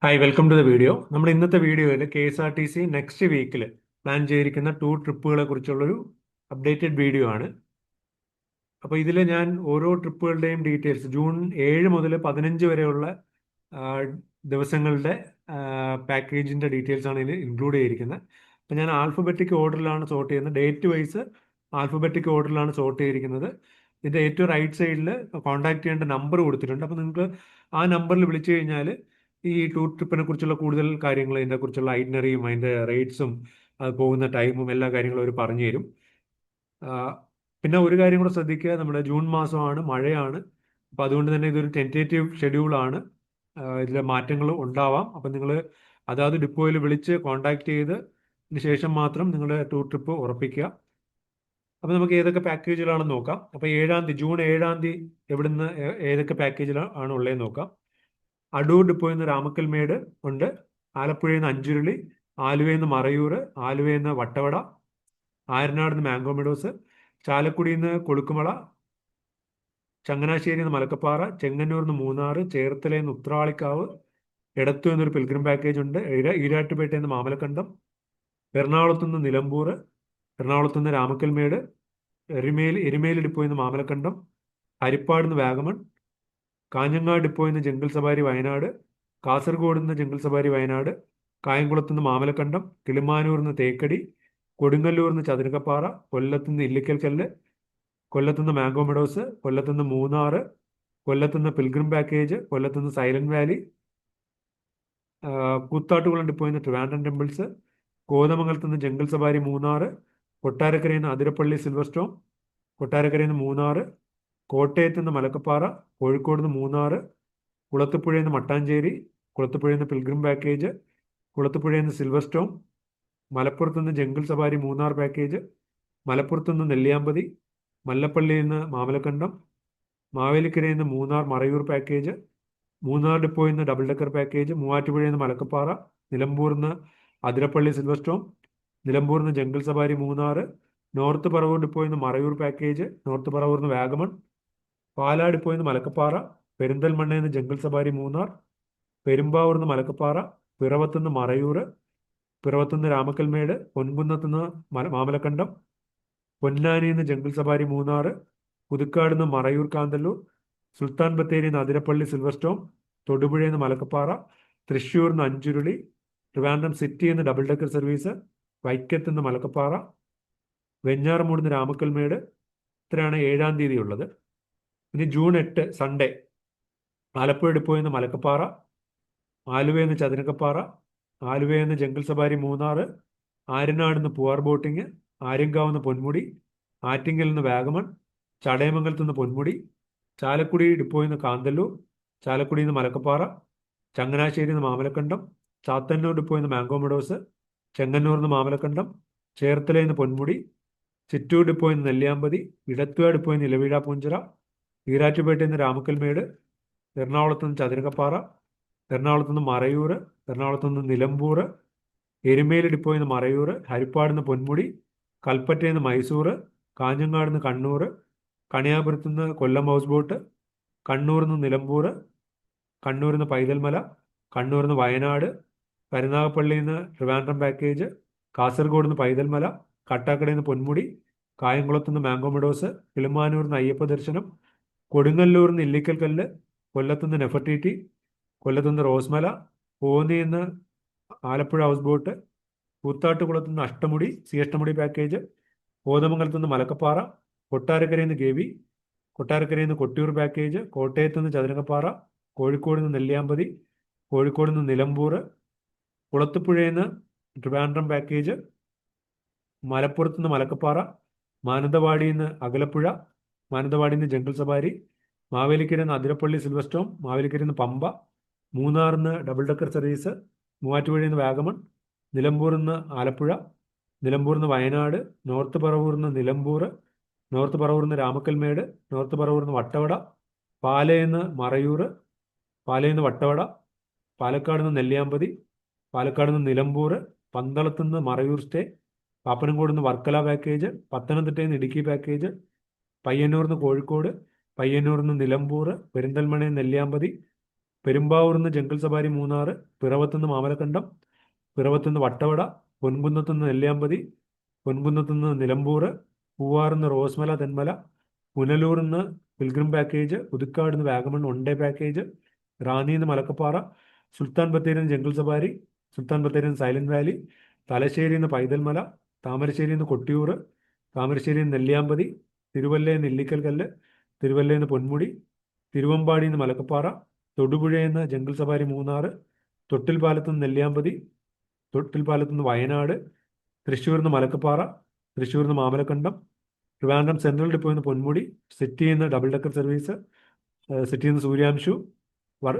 Hi welcome to the video. നമ്മൾ ഇന്നത്തെ വീഡിയോയിൽ KSRTC നെക്സ്റ്റ് വീക്കിൽ പ്ലാൻ ചെയ്തിരിക്കുന്ന ട്രിപ്പുകളെ കുറിച്ചുള്ളൊരു അപ്ഡേറ്റഡ് വീഡിയോ ആണ്. അപ്പോൾ ഇതിൽ ഞാൻ ഓരോ ട്രിപ്പുകളുടെയും ഡീറ്റെയിൽസ് ജൂൺ 7 മുതൽ 15 വരെയുള്ള ആ, ദിവസങ്ങളുടെ പാക്കേജിൻ്റെ ഡീറ്റെയിൽസ് ആണ് ഇതിൽ ഇൻക്ലൂഡ് ചെയ്തിരിക്കുന്നത്. അപ്പോൾ ഞാൻ ആൽഫബറ്റിക് ഓർഡറിലാണ് സോർട്ട് ചെയ്യുന്നത്, ഡേറ്റ് വൈസ് ആൽഫബറ്റിക് ഓർഡറിലാണ് സോർട്ട് ചെയ്തിരിക്കുന്നത്. ഇതിൻ്റെ ഏറ്റവും റൈറ്റ് സൈഡിൽ കോൺടാക്ട് ചെയ്യേണ്ട നമ്പർ കൊടുത്തിട്ടുണ്ട്. അപ്പോൾ നിങ്ങൾക്ക് ആ നമ്പറിൽ വിളിച്ചു കഴിഞ്ഞാൽ ഈ ടൂർ ട്രിപ്പിനെ കുറിച്ചുള്ള കൂടുതൽ കാര്യങ്ങൾ, ഇതിനെക്കുറിച്ചുള്ള ഐറ്റിനറിയും അതിൻ്റെ റേറ്റ്സും അത് പോകുന്ന ടൈമും എല്ലാ കാര്യങ്ങളും അവർ പറഞ്ഞു തരും. ആ, പിന്നെ ഒരു കാര്യം കൂടെ ശ്രദ്ധിക്കുക, നമ്മുടെ ജൂൺ മാസമാണ്, മഴയാണ്. അപ്പോൾ അതുകൊണ്ട് തന്നെ ഇതൊരു ടെൻറ്റേറ്റീവ് ഷെഡ്യൂളാണ്. ഇതിലെ മാറ്റങ്ങൾ ഉണ്ടാവാം. അപ്പം നിങ്ങൾ അതാത് ഡിപ്പോയിൽ വിളിച്ച് കോൺടാക്ട് ചെയ്ത് ശേഷം മാത്രം നിങ്ങളുടെ ടൂർ ട്രിപ്പ് ഉറപ്പിക്കുക. അപ്പോൾ നമുക്ക് ഏതൊക്കെ പാക്കേജുകളാണെന്ന് നോക്കാം. അപ്പോൾ ജൂൺ 7 എവിടുന്ന് ഏതൊക്കെ പാക്കേജിലാണ് ഉള്ളതെന്ന് നോക്കാം. അടൂർ ഡിപ്പോയിൽ നിന്ന് രാമക്കൽമേട് ഉണ്ട്, ആലപ്പുഴയിൽ നിന്ന് അഞ്ചുരുളി, ആലുവയിൽ നിന്ന് മറയൂർ, ആലുവയിൽ നിന്ന് വട്ടവട, ആയരനാട് നിന്ന് മാംഗോ മെഡോസ്, ചാലക്കുടിയിൽ നിന്ന് കൊളുക്കുമള, ചങ്ങനാശ്ശേരിയിൽ നിന്ന് മലക്കപ്പാറ, ചെങ്ങന്നൂരിൽ നിന്ന് മൂന്നാർ, ചേർത്തലയിൽ നിന്ന് ഉത്രാളിക്കാവ്, എടത്തു നിന്നൊരു പിൽഗ്രിം പാക്കേജ് ഉണ്ട്, ഈരാട്ടുപേട്ടയിൽ നിന്ന് മാമലക്കണ്ടം, എറണാകുളത്തു നിന്ന് നിലമ്പൂർ, എറണാകുളത്തു നിന്ന് രാമക്കൽമേട്, എരുമേലി ഡിപ്പോയിൽ നിന്ന് മാമലക്കണ്ടം, ഹരിപ്പാട് നിന്ന് വാഗമൺ, കാഞ്ഞങ്ങാട് ഡിപ്പോയിൽ നിന്ന് ജംഗിൾ സവാരി വയനാട്, കാസർഗോഡ് നിന്ന് ജംഗിൾ സവാരി വയനാട്, കായംകുളത്ത് നിന്ന് മാമലക്കണ്ടം, കിളിമാനൂർ നിന്ന് തേക്കടി, കൊടുങ്ങല്ലൂർ നിന്ന് ചതുരക്കപ്പാറ, കൊല്ലത്ത് നിന്ന് ഇല്ലിക്കൽ കല്ല്, കൊല്ലത്ത് നിന്ന് മാംഗോ മെഡോസ്, കൊല്ലത്ത് നിന്ന് മൂന്നാർ, കൊല്ലത്ത് നിന്ന് പിൽഗ്രിം പാക്കേജ്, കൊല്ലത്ത് നിന്ന് സൈലന്റ് വാലി, കൂത്താട്ടുകുളം ഡിപ്പോയിൽ നിന്ന് ട്രിവാൻഡ്രം ടെമ്പിൾസ്, കോതമംഗലത്ത് നിന്ന് ജംഗിൾ സവാരി മൂന്നാർ, കൊട്ടാരക്കരയിൽ നിന്ന് അതിരപ്പള്ളി സിൽവർ സ്റ്റോം, കൊട്ടാരക്കരയിൽ നിന്ന് മൂന്നാർ, കോട്ടയത്ത് നിന്ന് മലക്കപ്പാറ, കോഴിക്കോട് നിന്ന് മൂന്നാർ, കുളത്തുപുഴയിൽ നിന്ന് മട്ടാഞ്ചേരി, കുളത്തുപുഴയിൽ നിന്ന് പിൽഗ്രിം പാക്കേജ്, കുളത്തുപുഴയിൽ നിന്ന് സിൽവർ സ്റ്റോം, മലപ്പുറത്ത് നിന്ന് ജംഗിൾ സവാരി മൂന്നാർ പാക്കേജ്, മലപ്പുറത്ത് നിന്ന് നെല്ലിയാമ്പതി, മല്ലപ്പള്ളിയിൽ നിന്ന് മാമലക്കണ്ടം, മാവേലിക്കരയിൽ നിന്ന് മൂന്നാർ മറയൂർ പാക്കേജ്, മൂന്നാർ ഡിപ്പോയിൽ നിന്ന് ഡബിൾ ഡെക്കർ പാക്കേജ്, മൂവാറ്റുപുഴയിൽ നിന്ന് മലക്കപ്പാറ, നിലമ്പൂരിൽ നിന്ന് അതിരപ്പള്ളി സിൽവർ സ്റ്റോം, നിലമ്പൂരിൽ നിന്ന് ജംഗിൾ സവാരി മൂന്നാർ, നോർത്ത് പറവൂർ ഡിപ്പോയിൽ നിന്ന് മറയൂർ പാക്കേജ്, നോർത്ത് പറവൂർ നിന്ന് വാഗമൺ, പാലാ ഡിപ്പോയിൽ നിന്ന് മലക്കപ്പാറ, പെരിന്തൽമണ്ണയിൽ നിന്ന് ജംഗിൾ സവാരി മൂന്നാർ, പെരുമ്പാവൂർ നിന്ന് മലക്കപ്പാറ, പിറവത്ത് നിന്ന് മറയൂർ, പിറവത്ത് നിന്ന് രാമക്കൽമേട്, പൊൻകുന്നത്ത് നിന്ന് മാമലക്കണ്ടം, പൊന്നാനിയിൽ നിന്ന് ജംഗിൾ സവാരി മൂന്നാർ, പുതുക്കാട് നിന്ന് മറയൂർ കാന്തല്ലൂർ, സുൽത്താൻ ബത്തേരിയിൽ നിന്ന് അതിരപ്പള്ളി സിൽവർ സ്റ്റോം, തൊടുപുഴയിൽ നിന്ന് മലക്കപ്പാറ, തൃശ്ശൂർ നിന്ന് അഞ്ചുരുളി, ട്രിവാൻഡ്രം സിറ്റിയിൽ നിന്ന് ഡബിൾ ഡെക്കർ സർവീസ്, വൈക്കത്ത് നിന്ന് മലക്കപ്പാറ, വെഞ്ഞാറമൂട് നിന്ന് രാമക്കൽമേട്. ഇത്രയാണ് 7 ഉള്ളത്. ഇനി ജൂൺ 8 സൺഡേ, ആലപ്പുഴ ഡിപ്പോയിൽ നിന്ന് മലക്കപ്പാറ, ആലുവയിൽ നിന്ന് ചതുരക്കപ്പാറ, ആലുവയിൽ നിന്ന് ജംഗിൾ സവാരി മൂന്നാർ, ആര്യനാട് നിന്ന് പൂവാർ ബോട്ടിങ്, ആര്യങ്കാവ് നിന്ന് പൊന്മുടി, ആറ്റിങ്ങൽ നിന്ന് വാഗമൺ, ചടയമംഗലത്ത് നിന്ന് പൊന്മുടി, ചാലക്കുടി ഡിപ്പോയിൽ നിന്ന് കാന്തല്ലൂർ, ചാലക്കുടിയിൽ നിന്ന് മലക്കപ്പാറ, ചങ്ങനാശ്ശേരി നിന്ന് മാമലക്കണ്ടം, ചാത്തന്നൂർ ഡിപ്പോയിൽ നിന്ന് മാംഗോ മെഡോസ്, ചെങ്ങന്നൂർ നിന്ന് മാമലക്കണ്ടം, ചേർത്തലയിൽ നിന്ന് പൊന്മുടി, ചിറ്റൂർ ഡിപ്പോയിൽ നിന്ന് നെല്ലിയാമ്പതി, ഇടത്തുവ ഡിപ്പോയിൽ നിന്ന് ഇലവീഴ പൂഞ്ചിറ, ഈരാറ്റുപേട്ടയിൽ നിന്ന് രാമക്കൽമേട്, എറണാകുളത്ത് നിന്ന് ചതുരക്കപ്പാറ, എറണാകുളത്ത് നിന്ന് മറയൂർ, എറണാകുളത്ത് നിന്ന് നിലമ്പൂർ, എരുമേലി ഡിപ്പോയിൽ നിന്ന് മറയൂർ, ഹരിപ്പാട് നിന്ന് പൊന്മുടി, കൽപ്പറ്റയിൽ നിന്ന് മൈസൂർ, കാഞ്ഞങ്ങാട് നിന്ന് കണ്ണൂർ, കണിയാപുരത്ത് നിന്ന് കൊല്ലം ഹൗസ് ബോട്ട്, കണ്ണൂരിൽ നിന്ന് നിലമ്പൂർ, കണ്ണൂരിൽ നിന്ന് പൈതൽമല, കണ്ണൂരിൽ നിന്ന് വയനാട്, കരുനാഗപ്പള്ളിയിൽ നിന്ന് ട്രിവാൻഡ്രം പാക്കേജ്, കാസർഗോഡ് നിന്ന് പൈതൽമല, കാട്ടാക്കടയിൽ നിന്ന് പൊന്മുടി, കായംകുളത്ത് നിന്ന് മാംഗോ മെഡോസ്, കിളിമാനൂരിൽ നിന്ന് അയ്യപ്പ ദർശനം, കൊടുങ്ങല്ലൂരിൽ നിന്ന് ഇല്ലിക്കൽ കല്ല്, കൊല്ലത്ത് നിന്ന് നെഫർട്ടിറ്റി, കൊല്ലത്ത് നിന്ന് റോസ്മല, കോന്നിയിൽ നിന്ന് ആലപ്പുഴ ഹൗസ് ബോട്ട്, കൂത്താട്ടുകുളത്ത് നിന്ന് അഷ്ടമുടി പാക്കേജ്, കോതമംഗലത്ത് നിന്ന് മലക്കപ്പാറ, കൊട്ടാരക്കരയിൽ നിന്ന് ഗവി, കൊട്ടാരക്കരയിൽ നിന്ന് കൊട്ടിയൂർ പാക്കേജ്, കോട്ടയത്ത് നിന്ന് ചതുരംഗപ്പാറ, കോഴിക്കോട് നിന്ന് നെല്ലിയാമ്പതി, കോഴിക്കോട് നിന്ന് നിലമ്പൂർ, കുളത്തുപുഴയിൽ നിന്ന് ട്രിവാൻഡ്രം പാക്കേജ്, മലപ്പുറത്ത് നിന്ന് മലക്കപ്പാറ, മാനന്തവാടിയിൽ നിന്ന് അകലപ്പുഴ, മാനന്തവാടിയിൽ നിന്ന് ജംഗിൾ സവാരി, മാവേലിക്കരയിൽ നിന്ന് അതിരപ്പള്ളി സിൽവർ സ്റ്റോം, മാവേലിക്കരയിൽ നിന്ന് പമ്പ, മൂന്നാറിൽ നിന്ന് ഡബിൾ ഡെക്കർ സർവീസ്, മൂവാറ്റുപുഴയിൽ നിന്ന് വാഗമൺ, നിലമ്പൂരിൽ നിന്ന് ആലപ്പുഴ, നിലമ്പൂരിൽ നിന്ന് വയനാട്, നോർത്ത് പറവൂരിൽ നിന്ന് നിലമ്പൂർ, നോർത്ത് പറവൂരിൽ നിന്ന് രാമക്കൽമേട്, നോർത്ത് പറവൂരിൽ നിന്ന് വട്ടവട, പാലയിൽ നിന്ന് മറയൂർ, പാലയിൽ നിന്ന് വട്ടവട, പാലക്കാട് നിന്ന് നെല്ലിയാമ്പതി, പാലക്കാട് നിന്ന് നിലമ്പൂർ, പന്തളത്ത് നിന്ന് മറയൂർ സ്റ്റേ, പാപ്പനംകോട് നിന്ന് വർക്കല പാക്കേജ്, പത്തനംതിട്ടയിൽ നിന്ന് ഇടുക്കി പാക്കേജ്, പയ്യന്നൂരിൽ നിന്ന് കോഴിക്കോട്, പയ്യന്നൂരിൽ നിന്ന് നിലമ്പൂർ, പെരിന്തൽമണ്ണയിൽ നിന്ന് നെല്ലിയാമ്പതി, പെരുമ്പാവൂരിൽ നിന്ന് ജംഗിൾ സഫാരി മൂന്നാർ, പിറവത്തുനിന്ന് മാമലക്കണ്ടം, പിറവത്തുനിന്ന് വട്ടവട, പൊൻകുന്നത്തുനിന്ന് നെല്ലിയാമ്പതി, പൊൻകുന്നത്തുനിന്ന് നിലമ്പൂർ, പൂവാറിന്ന് റോസ്മല തെന്മല, പുനലൂരിൽ നിന്ന് പിൽഗ്രിം പാക്കേജ്, പുതുക്കാട് നിന്ന് വാഗമൺ വൺ ഡേ പാക്കേജ്, റാന്നിയിൽ നിന്ന് മലക്കപ്പാറ, സുൽത്താൻ ബത്തേരിയിൽ നിന്ന് ജംഗിൾ സഫാരി, സുൽത്താൻ ബത്തേരിയിൽ നിന്ന് സൈലന്റ് വാലി, തലശ്ശേരിയിൽ നിന്ന് പൈതൽമല, താമരശ്ശേരിയിൽ നിന്ന് കൊട്ടിയൂർ, താമരശ്ശേരിയിൽ നിന്ന് നെല്ലിയാമ്പതി, തിരുവല്ലയിൽ നിന്ന് ഇല്ലിക്കൽ കല്ല്, തിരുവല്ലയിൽ നിന്ന് പൊന്മുടി, തിരുവമ്പാടിയിൽ നിന്ന് മലക്കപ്പാറ, തൊടുപുഴയിൽ നിന്ന് ജംഗിൾ സഫാരി മൂന്നാർ, തൊട്ടിൽപ്പാലത്ത് നിന്ന് നെല്ലിയാമ്പതി, തൊട്ടിൽപ്പാലത്ത് നിന്ന് വയനാട്, തൃശ്ശൂരിൽ നിന്ന് മലക്കപ്പാറ, തൃശ്ശൂരിൽ നിന്ന് മാമലക്കണ്ടം, ട്രിവാൻഡ്രം സെൻട്രൽ ഡിപ്പോയിൽ നിന്ന് പൊന്മുടി, സിറ്റിയിൽ നിന്ന് ഡബിൾ ഡെക്കർ സർവീസ്, സിറ്റിയിൽ നിന്ന് സൂര്യാംശു,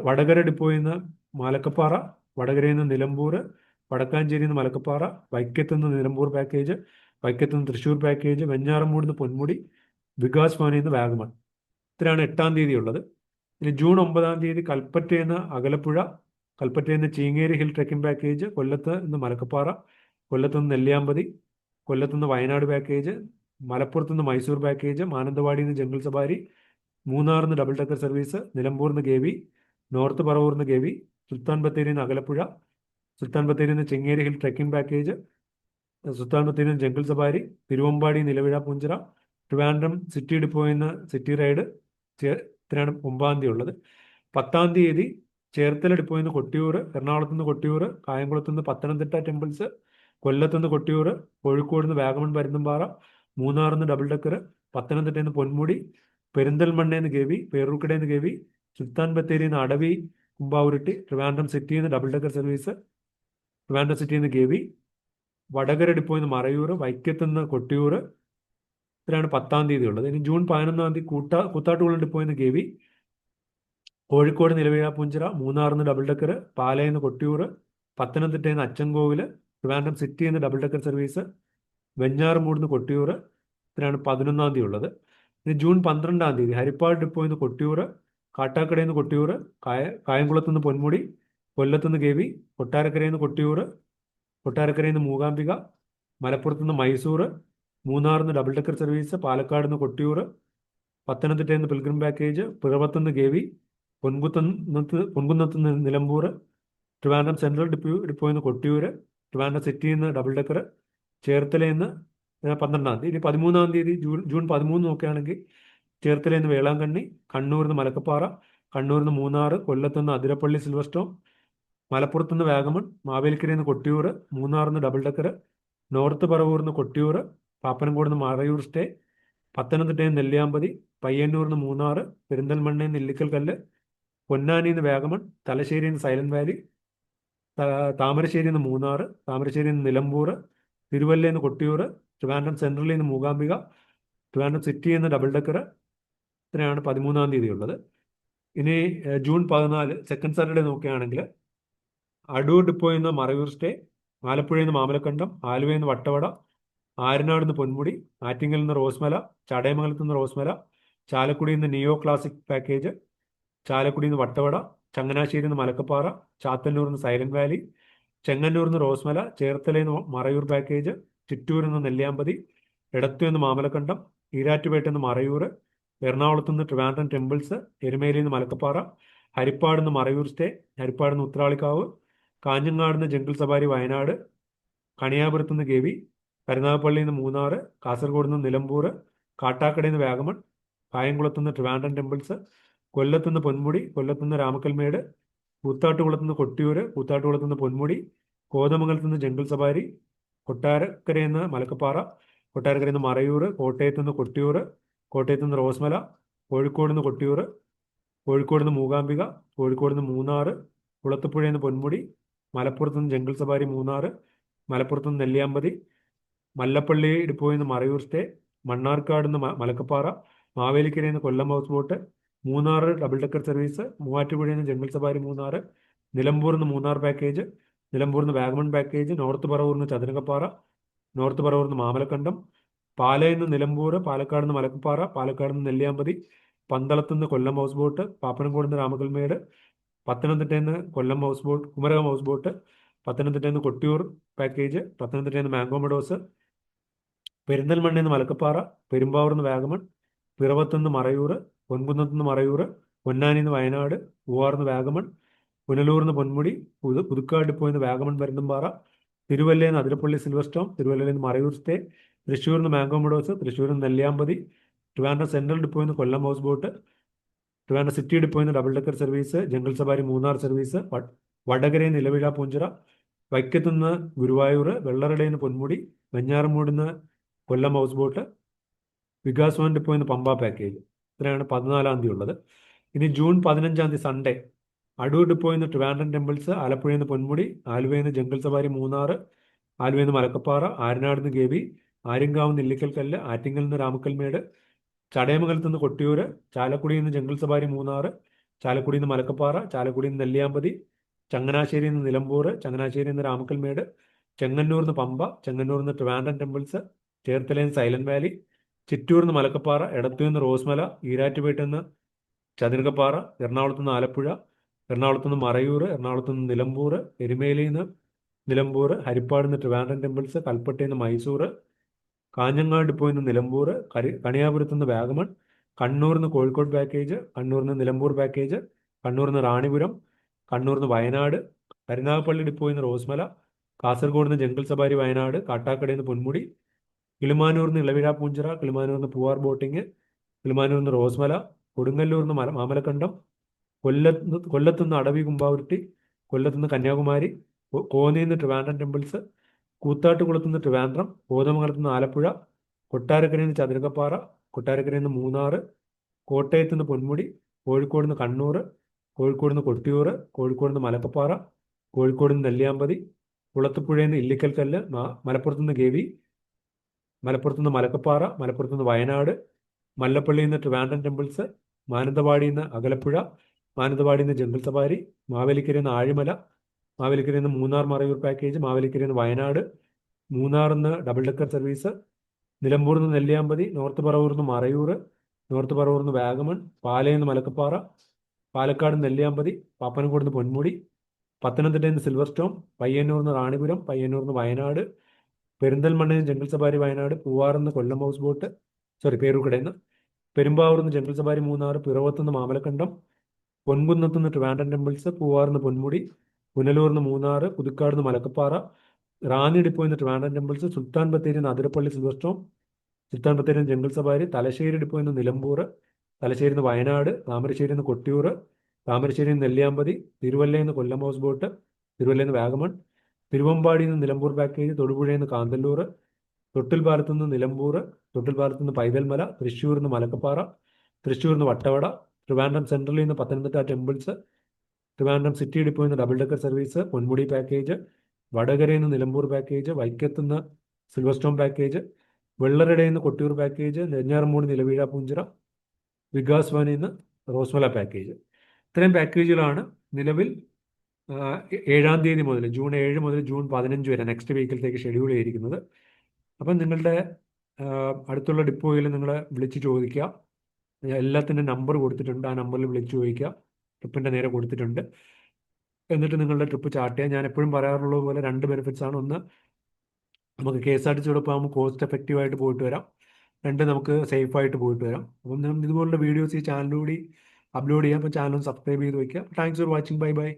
വടകര ഡിപ്പോയിൽ നിന്ന് മലക്കപ്പാറ, വടകരയിൽ നിന്ന് നിലമ്പൂർ, വടക്കാഞ്ചേരിയിൽ നിന്ന് മലക്കപ്പാറ, വൈക്കത്ത് നിന്ന് നിലമ്പൂർ പാക്കേജ്, വൈക്കത്ത് നിന്ന് തൃശ്ശൂർ പാക്കേജ്, വെഞ്ഞാറമൂട് നിന്ന് പൊന്മുടി, വികാസ് ഭവനിൽ നിന്ന് വാഗമൺ. ഇത്രയാണ് 8-ാം തീയതി ഉള്ളത്. ഇനി ജൂൺ 9-ാം തീയതി കൽപ്പറ്റയിൽ നിന്ന് അകലപ്പുഴ, കൽപ്പറ്റയിൽ നിന്ന് ചീങ്ങേരി ഹിൽ ട്രെക്കിംഗ് പാക്കേജ്, കൊല്ലത്ത് നിന്ന് മലക്കപ്പാറ, കൊല്ലത്ത് നിന്ന് നെല്ലിയാമ്പതി, കൊല്ലത്ത് നിന്ന് വയനാട് പാക്കേജ്, മലപ്പുറത്ത് നിന്ന് മൈസൂർ പാക്കേജ്, മാനന്തവാടിയിൽ നിന്ന് ജംഗിൾ സഫാരി, മൂന്നാറിൽ നിന്ന് ഡബിൾ ഡെക്കർ സർവീസ്, നിലമ്പൂരിൽ നിന്ന് ഗേവി, നോർത്ത് പറവൂരിൽ നിന്ന് ഗേവി, സുൽത്താൻ ബത്തേരിയിൽ നിന്ന് അകലപ്പുഴ, സുൽത്താൻ ബത്തേരിയിൽ നിന്ന് Chengeri hill trekking package, Sultan ബത്തേരിയിൽ നിന്ന് jungle safari, Thiruvambady Nilavizha Poonchira, Trivandrum city ഡിപ്പോയിൽ നിന്ന് സിറ്റി റൈഡ്. ഇത്രയാണ് 9-ാം തീയതി ഉള്ളത്. 10-ാം തീയതി ചേർത്തല ഡിപ്പോയിൽ നിന്ന് കൊട്ടിയൂർ, എറണാകുളത്ത് നിന്ന് കൊട്ടിയൂർ, കായംകുളത്ത് നിന്ന് പത്തനംതിട്ട ടെമ്പിൾസ്, കൊല്ലത്ത് നിന്ന് കൊട്ടിയൂർ, കോഴിക്കോട് നിന്ന് വാഗമൺ പരുന്തുംപാറ, മൂന്നാറിൽ നിന്ന് ഡബിൾ ഡെക്കർ, പത്തനംതിട്ടയിൽ നിന്ന് പൊന്മുടി, പെരിന്തൽമണ്ണയിൽ നിന്ന് ഗവി, പേരൂർക്കടയിൽ നിന്ന് ഗവി, സുൽത്താൻ ബത്തേരിയിൽ നിന്ന് അടവി കുമ്പാവുരുട്ടി, ട്രിവാൻഡ്രം സിറ്റിയിൽ നിന്ന് ഡബിൾ ഡെക്കർ സർവീസ്, ട്രിവാൻഡ്രം സിറ്റിയിൽ നിന്ന് ഗവി, വടകര ഡിപ്പോയിൽ നിന്ന് മറയൂർ, വൈക്കത്ത് നിന്ന് കൊട്ടിയൂർ. ഇത്രയാണ് 10-ാം തീയതി ഉള്ളത്. ഇനി ജൂൺ 11-ാം തീയതി കൂത്താട്ടുകുളം ഡിപ്പോയിൽ നിന്ന് ഗവി, കോഴിക്കോട് നിലവിഴ പൂഞ്ചിറ, മൂന്നാറിൽ നിന്ന് ഡബിൾ ഡെക്കർ, പാലയിൽ നിന്ന് കൊട്ടിയൂർ, പത്തനംതിട്ടയിൽ നിന്ന് അച്ചൻകോവിൽ, ട്രിവാൻഡ്രം സിറ്റിയിൽ നിന്ന് ഡബിൾ ഡെക്കർ സർവീസ്, വെഞ്ഞാറമൂട് നിന്ന് കൊട്ടിയൂർ. ഇത്രയാണ് 11-ാം തീയതി ഉള്ളത്. ഇനി ജൂൺ 12-ാം തീയതി ഹരിപ്പാട് ഡിപ്പോയിൽ നിന്ന് കൊട്ടിയൂർ, കാട്ടാക്കടയിൽ നിന്ന് കൊട്ടിയൂർ, കായംകുളത്ത് നിന്ന് പൊന്മുടി, കൊല്ലത്ത് നിന്ന് ഗവി, കൊട്ടാരക്കരയിൽ നിന്ന് കൊട്ടിയൂർ, കൊട്ടാരക്കരയിൽ നിന്ന് മൂകാംബിക, മലപ്പുറത്ത് നിന്ന് മൈസൂർ, മൂന്നാറിൽ നിന്ന് ഡബിൾ ഡെക്കർ സർവീസ്, പാലക്കാട് നിന്ന് കൊട്ടിയൂർ, പത്തനംതിട്ടയിൽ നിന്ന് പിൽഗ്രിം പാക്കേജ്, പിറവത്ത് നിന്ന് ഗവി, പൊൻകുന്നത്ത് നിന്ന് നിലമ്പൂർ, ട്രിവാൻഡ്രം സെൻട്രൽ ഡിപ്പോയിൽ നിന്ന് കൊട്ടിയൂർ, ട്രിവാൻഡ്രം സിറ്റിയിൽ നിന്ന് ഡബിൾ ഡെക്കർ, ചേർത്തലയിൽ നിന്ന് 12-ാം തീയതി. ഇനി 13-ാം തീയതി ജൂൺ 13 നോക്കുകയാണെങ്കിൽ ചേർത്തലയിൽ നിന്ന് വേളാങ്കണ്ണി, കണ്ണൂരിൽ നിന്ന് മലക്കപ്പാറ, കണ്ണൂരിൽ നിന്ന് മൂന്നാർ, കൊല്ലത്ത് നിന്ന് അതിരപ്പള്ളി സിൽവർ സ്റ്റോം, മലപ്പുറത്ത് നിന്ന് വാഗമൺ, മാവേലിക്കരയിൽ നിന്ന് കൊട്ടിയൂർ, മൂന്നാറിൽ നിന്ന് ഡബിൾ ഡെക്കർ, നോർത്ത് പറവൂരിൽ നിന്ന് കൊട്ടിയൂർ, പാപ്പനംകോട് നിന്ന് മറയൂർ സ്റ്റേ, പത്തനംതിട്ടയിൽ നിന്ന് നെല്ലിയാമ്പതി, പയ്യന്നൂരിൽ നിന്ന് മൂന്നാർ, പെരിന്തൽമണ്ണയിൽ നിന്ന് ഇല്ലിക്കൽ കല്ല്, പൊന്നാനിയിൽ നിന്ന് വാഗമൺ, തലശ്ശേരിയിൽ നിന്ന് സൈലന്റ് വാലി, താമരശ്ശേരിയിൽ നിന്ന് മൂന്നാർ, താമരശ്ശേരിയിൽ നിന്ന് നിലമ്പൂർ, തിരുവല്ലയിൽ നിന്ന് കൊട്ടിയൂർ, ട്രിവാൻഡ്രം സെൻട്രലിൽ നിന്ന് മൂകാംബിക, ട്രിവാൻഡ്രം സിറ്റിയിൽ നിന്ന് ഡബിൾ ഡെക്കർ. ഇത്രയാണ് 13-ാം തീയതി ഉള്ളത്. ഇനി ജൂൺ 14 സെക്കൻഡ് സാറ്റർഡേ നോക്കുകയാണെങ്കിൽ അടൂർ ഡിപ്പോയിൽ നിന്ന് മറയൂർ സ്റ്റേ, ആലപ്പുഴയിൽ നിന്ന് മാമലക്കണ്ടം, ആലുവയിൽ നിന്ന് വട്ടവട, ആരനാട് നിന്ന് പൊന്മുടി, ആറ്റിങ്ങൽ നിന്ന് റോസ്മല, ചടയമംഗലത്ത് നിന്ന് റോസ്മല, ചാലക്കുടിയിൽ നിന്ന് നിയോ ക്ലാസിക് പാക്കേജ്, ചാലക്കുടിയിൽ നിന്ന് വട്ടവട, ചങ്ങനാശ്ശേരിയിൽ നിന്ന് മലക്കപ്പാറ, ചാത്തന്നൂരിൽ നിന്ന് സൈലന്റ് വാലി, ചെങ്ങന്നൂരിൽ നിന്ന് റോസ്മല, ചേർത്തലയിൽ നിന്ന് മറയൂർ പാക്കേജ്, ചിറ്റൂരിൽ നിന്ന് നെല്ലിയാമ്പതി, എടത്തുവിൽ നിന്ന് മാമലക്കണ്ടം, ഈരാറ്റുപേട്ടയിൽ നിന്ന് മറയൂർ, എറണാകുളത്ത് നിന്ന് ട്രിവാൻഡ്രം ടെമ്പിൾസ്, എരുമേലിയിൽ നിന്ന് മലക്കപ്പാറ, ഹരിപ്പാട് നിന്ന് മറയൂർ സ്റ്റേ, ഹരിപ്പാട് നിന്ന് ഉത്രാളിക്കാവ്, കാഞ്ഞങ്ങാട് നിന്ന് ജംഗിൾ സഫാരി വയനാട്, കണിയാപുരത്ത് നിന്ന് ഗവി, കരുനാഗപ്പള്ളിയിൽ നിന്ന് മൂന്നാർ, കാസർഗോഡ് നിന്ന് നിലമ്പൂർ, കാട്ടാക്കടയിൽ നിന്ന് വാഗമൺ, കായംകുളത്ത് നിന്ന് ട്രിവാൻഡ്രം ടെമ്പിൾസ്, കൊല്ലത്ത് നിന്ന് പൊന്മുടി, കൊല്ലത്ത് നിന്ന് രാമക്കൽമേട്, കൂത്താട്ടുകുളത്ത് നിന്ന് കൊട്ടിയൂർ, കൂത്താട്ടുകുളത്ത് നിന്ന് പൊന്മുടി, കോതമംഗലത്ത് നിന്ന് ജംഗിൾ സഫാരി, കൊട്ടാരക്കരയിൽ നിന്ന് മലക്കപ്പാറ, കൊട്ടാരക്കരയിൽ നിന്ന് മറയൂർ, കോട്ടയത്ത് നിന്ന് കൊട്ടിയൂർ, കോട്ടയത്ത് നിന്ന് റോസ്മല, കോഴിക്കോട് നിന്ന് കൊട്ടിയൂർ, കോഴിക്കോട് നിന്ന് മൂകാംബിക, കോഴിക്കോട് നിന്ന് മൂന്നാർ, കുളത്തുപുഴയിൽ നിന്ന് പൊന്മുടി, മലപ്പുറത്ത് നിന്ന് ജംഗിൾ സഫാരി മൂന്നാർ, മലപ്പുറത്ത് നിന്ന് നെല്ലിയാമ്പതി, മല്ലപ്പള്ളി ഡിപ്പോയിൽ നിന്ന് മറയൂർ സ്റ്റേ, മണ്ണാർക്കാട് നിന്ന് മലക്കപ്പാറ, മാവേലിക്കരയിൽ നിന്ന് Kollam house boat, Munnar double decker service, മൂവാറ്റുപുഴയിൽ നിന്ന് ജംഗിൾ സഫാരി മൂന്നാർ, നിലമ്പൂരിൽ നിന്ന് മൂന്നാർ പാക്കേജ്, നിലമ്പൂരിൽ നിന്ന് വാഗമൺ പാക്കേജ്, നോർത്ത് പറവൂരിൽ നിന്ന് ചതുരംഗപ്പാറ, നോർത്ത് പറവൂരിൽ നിന്ന് മാമലക്കണ്ടം, പാലയിൽ നിന്ന് നിലമ്പൂർ, പാലക്കാട് നിന്ന് മലക്കപ്പാറ, പാലക്കാട് നിന്ന് നെല്ലിയാമ്പതി, പന്തളത്ത് നിന്ന് കൊല്ലം ഹൗസ് ബോട്ട്, പാപ്പനംകോട് നിന്ന് രാമകൽമേട്, പത്തനംതിട്ടയിൽ നിന്ന് Kollam house boat, Kumarakom houseboat, പത്തനംതിട്ടയിൽ നിന്ന് കൊട്ടിയൂർ പാക്കേജ്, പത്തനംതിട്ടയിൽ നിന്ന് മാംഗോ മെഡോസ്, പെരിന്തൽമണ്ണയിൽ നിന്ന് മലക്കപ്പാറ, പെരുമ്പാവൂർ നിന്ന് വാഗമൺ, പിറവത്ത് നിന്ന് മറയൂർ, പൊൻകുന്നത്ത് നിന്ന് മറയൂർ, പൊന്നാനിയിൽ നിന്ന് വയനാട്, പൂവാറിൽ നിന്ന് വാഗമൺ, പുനലൂരിൽ നിന്ന് പൊന്മുടി, പുതുക്കാട് ഡിപ്പോയിൽ നിന്ന് വാഗമൺ പരുന്തുംപാറ, തിരുവല്ലയിൽ നിന്ന് അതിരപ്പള്ളി സിൽവർ സ്റ്റോം, തിരുവല്ലയിൽ നിന്ന് മറയൂർ സ്റ്റേ, തൃശ്ശൂരിൽ നിന്ന് മാംഗോ മെഡോസ്, തൃശ്ശൂരിൽ നിന്ന് നെല്ലിയാമ്പതി, ട്രിവാൻഡ്രം സെൻട്രൽ ഡിപ്പോയിൽ നിന്ന് Kollam house boat, Trivandrum city ഡിപ്പോയിൽ നിന്ന് double decker service, jungle safari Munnar service, വടകരയിൽ നിന്ന് ഇലവിഴ പൂഞ്ചിറ, വൈക്കത്തു നിന്ന് ഗുരുവായൂർ, വെള്ളറടയിൽ നിന്ന് പൊന്മുടി, വെഞ്ഞാറമൂടിൽ നിന്ന് കൊല്ലം ഹൗസ് ബോട്ട്, വികാസ് ഭവൻ ഡിപ്പോയിൽ നിന്ന് പമ്പ പാക്കേജ്. ഇത്രയാണ് 14-ാം തീയതി ഉള്ളത്. ഇനി ജൂൺ 15-ാം തീയതി സൺഡേ അടൂർ ഡിപ്പോയിൽ നിന്ന് ട്രിവാൻഡ്രം ടെമ്പിൾസ്, ആലപ്പുഴയിൽ നിന്ന് പൊന്മുടി, ആലുവയിൽ നിന്ന് ജംഗിൾ സഫാരി മൂന്നാർ, ആലുവയിൽ നിന്ന് മലക്കപ്പാറ, ആരനാട് നിന്ന് ഗവി, ആര്യങ്കാവ് നിന്ന് ഇല്ലിക്കൽ കല്ല്, ആറ്റിങ്ങൽ നിന്ന് രാമക്കൽമേട്, ചടയമംഗലത്ത് നിന്ന് കൊട്ടിയൂർ, ചാലക്കുടിയിൽ നിന്ന് ജംഗിൾ സഫാരി മൂന്നാർ, ചാലക്കുടിയിൽ നിന്ന് മലക്കപ്പാറ, ചാലക്കുടിയിൽ നിന്ന് നെല്ലിയാമ്പതി, ചങ്ങനാശ്ശേരിയിൽ നിന്ന് നിലമ്പൂർ, ചങ്ങനാശ്ശേരിയിൽ നിന്ന് രാമക്കൽമേട്, ചെങ്ങന്നൂരിൽ നിന്ന് പമ്പ, ചെങ്ങന്നൂരിൽ നിന്ന് ട്രിവാൻഡ്രം ടെമ്പിൾസ്, ചേർത്തലയിൽ നിന്ന് സൈലന്റ് വാലി, ചിറ്റൂരിൽ നിന്ന് മലക്കപ്പാറ, എടത്തൂരിൽ നിന്ന് റോസ്മല, ഈരാറ്റുപേട്ടിൽ നിന്ന് ചതുരകപ്പാറ, എറണാകുളത്ത് നിന്ന് ആലപ്പുഴ, എറണാകുളത്ത് നിന്ന് മറയൂർ, എറണാകുളത്ത് നിന്ന് നിലമ്പൂർ, എരുമേലിയിൽ നിന്ന് നിലമ്പൂർ, ഹരിപ്പാട് നിന്ന് ട്രിവാൻഡ്രം ടെമ്പിൾസ്, കൽപ്പറ്റയിൽ നിന്ന് മൈസൂർ, കാഞ്ഞങ്ങാട് ഡിപ്പോയിൽ നിന്ന് നിലമ്പൂർ, കണിയാപുരത്ത് നിന്ന് വാഗമൺ, കണ്ണൂരിൽ നിന്ന് കോഴിക്കോട് പാക്കേജ്, കണ്ണൂരിൽ നിന്ന് നിലമ്പൂർ പാക്കേജ്, കണ്ണൂരിൽ നിന്ന് റാണിപുരം, കണ്ണൂരിൽ നിന്ന് വയനാട്, കരുനാഗപ്പള്ളി ഡിപ്പോയിൽ നിന്ന് റോസ്മല, കാസർഗോഡ് നിന്ന് ജംഗിൾ സഫാരി വയനാട്, കാട്ടാക്കടയിൽ നിന്ന് പൊന്മുടി, കിളിമാനൂരിൽ നിന്ന് ഇളവിഴ പൂഞ്ചിറ, കിളിമാനൂരിൽ നിന്ന് പൂവാർ ബോട്ടിങ്, കിളിമാനൂരിൽ നിന്ന് റോസ്മല, കൊടുങ്ങല്ലൂരിൽ നിന്ന് മാമലക്കണ്ടം, കൊല്ലത്തു നിന്ന് അടവി കുമ്പാവുരുട്ടി, കൊല്ലത്തു നിന്ന് കന്യാകുമാരി, കോന്നിയിൽ നിന്ന് ട്രിവാൻഡ്രം ടെമ്പിൾസ്, കൂത്താട്ടുകുളത്ത് നിന്ന് ട്രിവാൻഡ്രം, കോതമംഗലത്ത് നിന്ന് ആലപ്പുഴ, കൊട്ടാരക്കരയിൽ നിന്ന് ചതുരക്കപ്പാറ, കൊട്ടാരക്കരയിൽ നിന്ന് മൂന്നാർ, കോട്ടയത്ത് നിന്ന് പൊന്മുടി, കോഴിക്കോട് നിന്ന് കണ്ണൂർ, കോഴിക്കോട് നിന്ന് കൊട്ടിയൂർ, കോഴിക്കോട് നിന്ന് മലക്കപ്പാറ, കോഴിക്കോട് നിന്ന് നെല്ലിയാമ്പതി, കുളത്തുപുഴയിൽ നിന്ന് ഇല്ലിക്കൽ കല്ല്, മലപ്പുറത്ത് നിന്ന് ഗവി, മലപ്പുറത്ത് നിന്ന് മലക്കപ്പാറ, മലപ്പുറത്ത് നിന്ന് വയനാട്, മല്ലപ്പള്ളിയിൽ നിന്ന് ട്രിവാൻഡ്രം ടെമ്പിൾസ്, മാനന്തവാടിയിൽ നിന്ന് അകലപ്പുഴ, മാനന്തവാടിയിൽ നിന്ന് ജംഗിൾ സഫാരി, മാവേലിക്കരയിൽ നിന്ന് ആഴിമല, മാവേലിക്കരയിൽ നിന്ന് മൂന്നാർ മറയൂർ പാക്കേജ്, മാവേലിക്കരയിൽ നിന്ന് വയനാട്, മൂന്നാറിൽ നിന്ന് ഡബിൾ ഡെക്കർ സർവീസ്, നിലമ്പൂരിൽ നിന്ന് നെല്ലിയാമ്പതി, നോർത്ത് പറവൂരിൽ നിന്ന് മറയൂർ, നോർത്ത് പറവൂരിൽ നിന്ന് വാഗമൺ, പാലയിൽ നിന്ന് മലക്കപ്പാറ, പാലക്കാട് നെല്ലിയാമ്പതി, പാപ്പനംകോട് നിന്ന് പൊന്മുടി, പത്തനംതിട്ടയിൽ നിന്ന് സിൽവർ സ്റ്റോം, പയ്യന്നൂരിൽ നിന്ന് റാണിപുരം, പയ്യന്നൂരിൽ നിന്ന് വയനാട്, പെരിന്തൽമണ്ണയിൽ നിന്ന് ജംഗിൾ സഫാരി വയനാട്, പൂവാറിൽ നിന്ന് കൊല്ലം ഹൗസ് ബോട്ട്, പേരൂർക്കടയിൽ നിന്ന്, പെരുമ്പാവൂരിൽ നിന്ന് ജംഗിൾ സഫാരി മൂന്നാർ, പിറവത്ത് നിന്ന് മാമലക്കണ്ടം, പൊൻകുന്നത്ത് നിന്ന് ട്രിവാൻഡ്രം ടെമ്പിൾസ്, പൂവാറിൽ നിന്ന് പൊന്മുടി, പുനലൂരിൽ നിന്ന് മൂന്നാർ, പുതുക്കാട് നിന്ന് മലക്കപ്പാറ, റാന്നി ഡിപ്പോയിൽ നിന്ന് ട്രിവാൻഡ്രം ടെമ്പിൾസ്, സുൽത്താൻ ബത്തേരിയിൽ നിന്ന് അതിരപ്പള്ളി സിൽവർ സ്റ്റോം, സുൽത്താൻ ബത്തേരിയിൽ നിന്ന് ജംഗിൾ സഫാരി, തലശ്ശേരി ഡിപ്പോയിൽ നിന്ന് നിലമ്പൂർ, തലശ്ശേരിയിൽ നിന്ന് വയനാട്, താമരശ്ശേരിയിൽ നിന്ന് കൊട്ടിയൂർ, താമരശ്ശേരിയിൽ നിന്ന് നെല്ലിയാമ്പതി, തിരുവല്ലയിൽ നിന്ന് കൊല്ലം ഹൗസ് ബോട്ട്, തിരുവല്ലയിൽ നിന്ന് വാഗമൺ, തിരുവമ്പാടിയിൽ നിന്ന് നിലമ്പൂർ പാക്കേജ്, തൊടുപുഴയിൽ നിന്ന് കാന്തല്ലൂർ, തൊട്ടിൽപാലത്ത് നിന്ന് നിലമ്പൂർ, തൊട്ടിൽപാലത്ത് നിന്ന് പൈതൽമല, തൃശ്ശൂരിൽ നിന്ന് മലക്കപ്പാറ, തൃശ്ശൂരിൽ നിന്ന് വട്ടവട, ട്രിവാൻഡ്രം സെൻട്രലിൽ നിന്ന് പത്തനംതിട്ട ടെമ്പിൾസ്, ട്രിവാൻഡ്രം സിറ്റി ഡിപ്പോയിൽ നിന്ന് double decker service, Ponmudi package, വടകരയിൽ നിന്ന് നിലമ്പൂർ പാക്കേജ്, വൈക്കത്ത് നിന്ന് സിൽവർ സ്റ്റോം പാക്കേജ്, വെള്ളറടയിൽ നിന്ന് കൊട്ടിയൂർ പാക്കേജ്, നെഞ്ഞാറമൂട് നിലവീഴ പൂഞ്ചിറ, വികാസ് ഭവനിൽ നിന്ന് റോസ്മല പാക്കേജ്. ഇത്രയും പാക്കേജുകളാണ് നിലവിൽ 7-ാം തീയതി മുതൽ ജൂൺ 7 മുതൽ ജൂൺ 15 വരെ നെക്സ്റ്റ് വീക്കിലത്തേക്ക് ഷെഡ്യൂൾ ചെയ്തിരിക്കുന്നത്. അപ്പം നിങ്ങളുടെ അടുത്തുള്ള ഡിപ്പോയിൽ നിങ്ങൾ വിളിച്ച് ചോദിക്കുക. എല്ലാത്തിൻ്റെ നമ്പർ കൊടുത്തിട്ടുണ്ട്, ആ നമ്പറിൽ വിളിച്ച് ചോദിക്കുക. ട്രിപ്പിൻ്റെ നേരെ കൊടുത്തിട്ടുണ്ട്. എന്നിട്ട് നിങ്ങളുടെ ട്രിപ്പ് ചാർട്ട് ചെയ്യാം. ഞാൻ എപ്പോഴും പറയാറുള്ളത് പോലെ 2 ബെനിഫിറ്റ്സ് ആണ്. ഒന്ന്, നമുക്ക് KSRTCയോടൊപ്പം ആകുമ്പോൾ കോസ്റ്റ് എഫക്റ്റീവായിട്ട് പോയിട്ട് വരാം. 2, നമുക്ക് സേഫായിട്ട് പോയിട്ട് വരാം. അപ്പം ഇതുപോലുള്ള വീഡിയോസ് ഈ ചാനലിലൂടെ അപ്ലോഡ് ചെയ്യാം. അപ്പോൾ ചാനൽ സബ്സ്ക്രൈബ് ചെയ്ത് വയ്ക്കുക. Thanks for watching. Bye bye.